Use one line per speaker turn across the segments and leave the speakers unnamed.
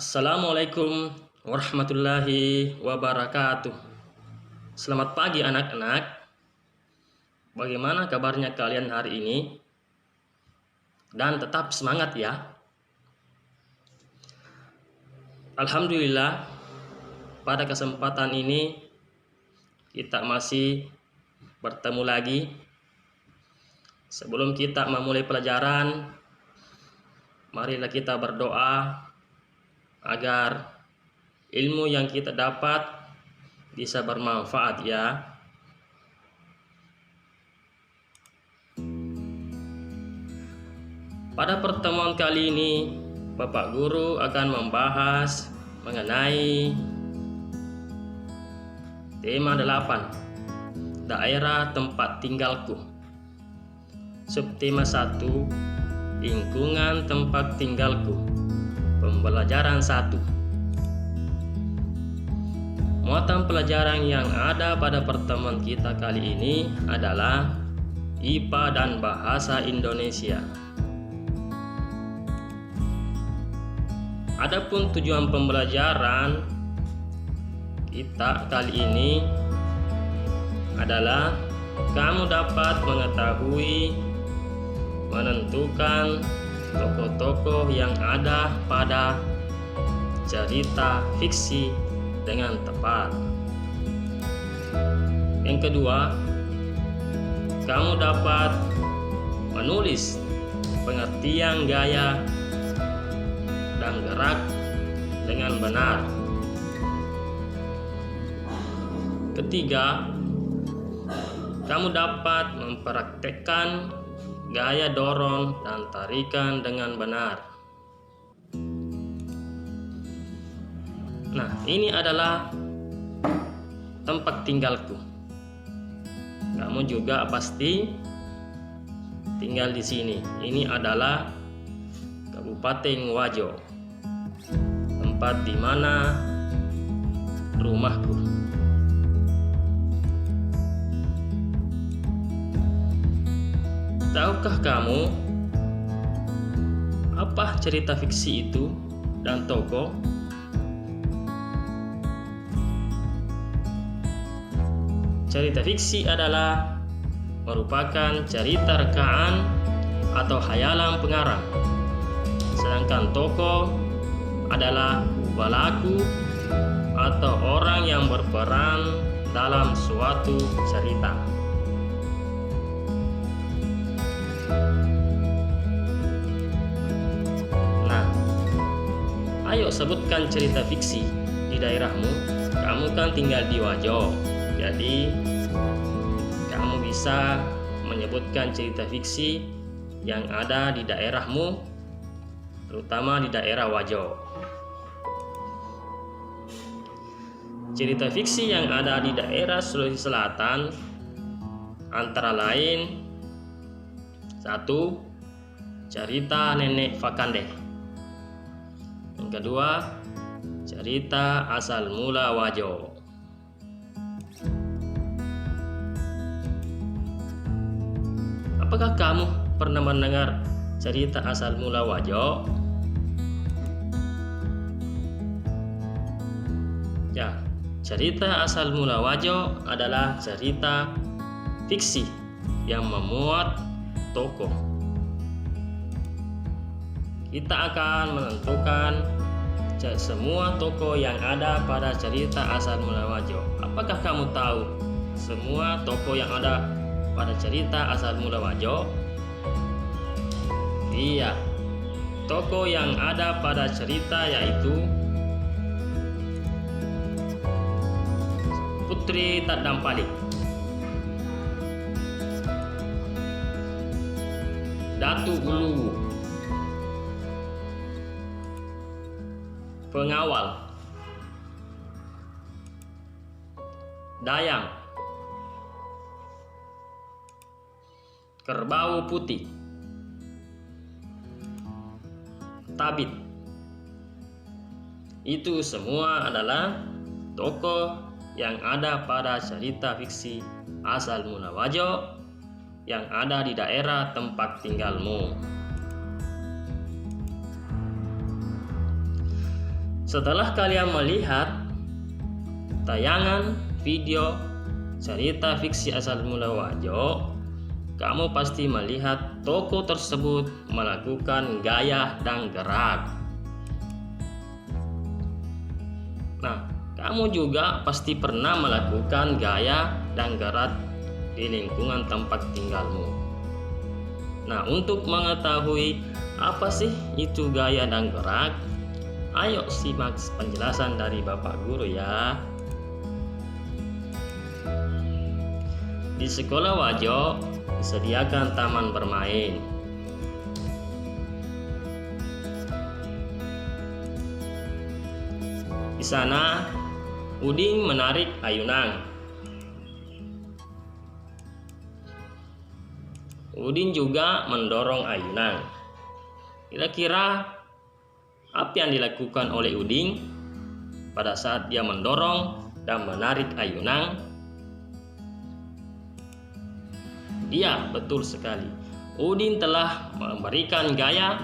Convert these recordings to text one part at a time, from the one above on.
Assalamualaikum warahmatullahi wabarakatuh. Selamat pagi anak-anak. Bagaimana kabarnya kalian hari ini? Dan tetap semangat ya. Alhamdulillah, pada kesempatan ini kita masih bertemu lagi. Sebelum kita memulai pelajaran, marilah kita berdoa agar ilmu yang kita dapat bisa bermanfaat ya. Pada pertemuan kali ini, Bapak Guru akan membahas mengenai tema 8, daerah tempat tinggalku. Subtema 1, lingkungan tempat tinggalku. Pembelajaran 1. Muatan pelajaran yang ada pada pertemuan kita kali ini adalah IPA dan Bahasa Indonesia. Adapun tujuan pembelajaran kita kali ini adalah kamu dapat mengetahui, menentukan tokoh-tokoh yang ada pada cerita fiksi dengan tepat. Yang kedua, kamu dapat menulis pengertian gaya dan gerak dengan benar. Ketiga, kamu dapat mempraktekkan gaya dorong dan tarikan dengan benar. Nah, ini adalah tempat tinggalku. Kamu juga pasti tinggal di sini. Ini adalah Kabupaten Wajo, tempat di mana rumahku. Tahukah kamu apa cerita fiksi itu dan tokoh? Cerita fiksi adalah merupakan cerita rekaan atau khayalan pengarang. Sedangkan tokoh adalah pelaku atau orang yang berperan dalam suatu cerita. Ayo sebutkan cerita fiksi di daerahmu. Kamu kan tinggal di Wajo, jadi kamu bisa menyebutkan cerita fiksi yang ada di daerahmu, terutama di daerah Wajo. Cerita fiksi yang ada di daerah Sulawesi Selatan antara lain: 1. Cerita Nenek Fakande. Yang kedua, cerita asal mula Wajo. Apakah kamu pernah mendengar cerita asal mula Wajo? Ya, cerita asal mula Wajo adalah cerita fiksi yang memuat tokoh. Kita akan menentukan semua tokoh yang ada pada cerita asal mula Wajo. Apakah kamu tahu semua tokoh yang ada pada cerita asal mula Wajo? Iya, tokoh yang ada pada cerita yaitu Putri Tadampalik, Datu Uluwu, Pengawal, Dayang, Kerbau Putih, Tabit. Itu semua adalah tokoh yang ada pada cerita fiksi asal mula Wajo yang ada di daerah tempat tinggalmu. Setelah kalian melihat tayangan video cerita fiksi asal mula Wajo, kamu pasti melihat tokoh tersebut melakukan gaya dan gerak. Nah, kamu juga pasti pernah melakukan gaya dan gerak di lingkungan tempat tinggalmu. Nah, untuk mengetahui apa sih itu gaya dan gerak, ayo simak penjelasan dari Bapak Guru ya. Di sekolah Wajo disediakan taman bermain. Di sana, Udin menarik ayunan. Udin juga mendorong ayunan. Kira-kira apa yang dilakukan oleh Udin pada saat dia mendorong dan menarik ayunan? Iya, betul sekali. Udin telah memberikan gaya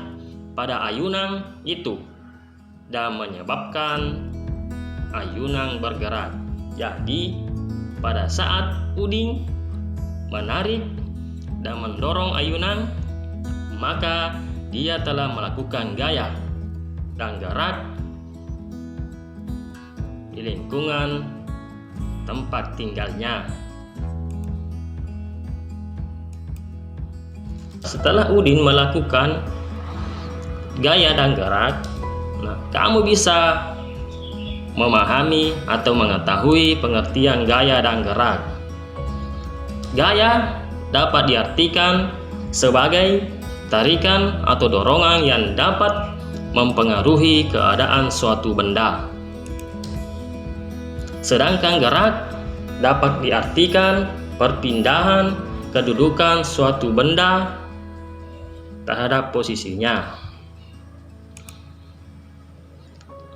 pada ayunan itu dan menyebabkan ayunan bergerak. Jadi, pada saat Udin menarik dan mendorong ayunan, maka dia telah melakukan gaya dan gerak di lingkungan tempat tinggalnya. Setelah Udin melakukan gaya dan gerak, nah, kamu bisa memahami atau mengetahui pengertian gaya dan gerak. Gaya dapat diartikan sebagai tarikan atau dorongan yang dapat mempengaruhi keadaan suatu benda. Sedangkan gerak dapat diartikan perpindahan kedudukan suatu benda terhadap posisinya.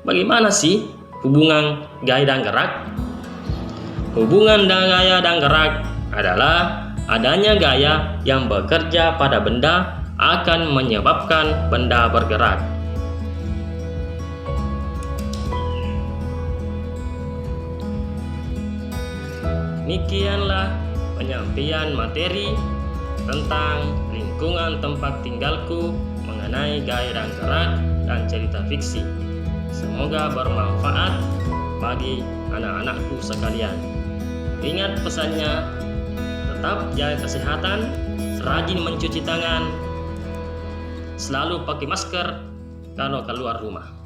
Bagaimana sih hubungan gaya dan gerak? Hubungan gaya dan gerak adalah adanya gaya yang bekerja pada benda akan menyebabkan benda bergerak. Demikianlah penyampaian materi tentang lingkungan tempat tinggalku mengenai gaya dan gerak dan cerita fiksi. Semoga bermanfaat bagi anak-anakku sekalian. Ingat pesannya, tetap jaga kesehatan, rajin mencuci tangan, selalu pakai masker kalau keluar rumah.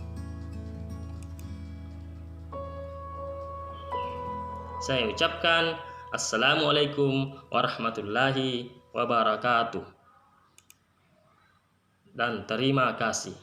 Saya ucapkan Assalamualaikum warahmatullahi wabarakatuh dan terima kasih.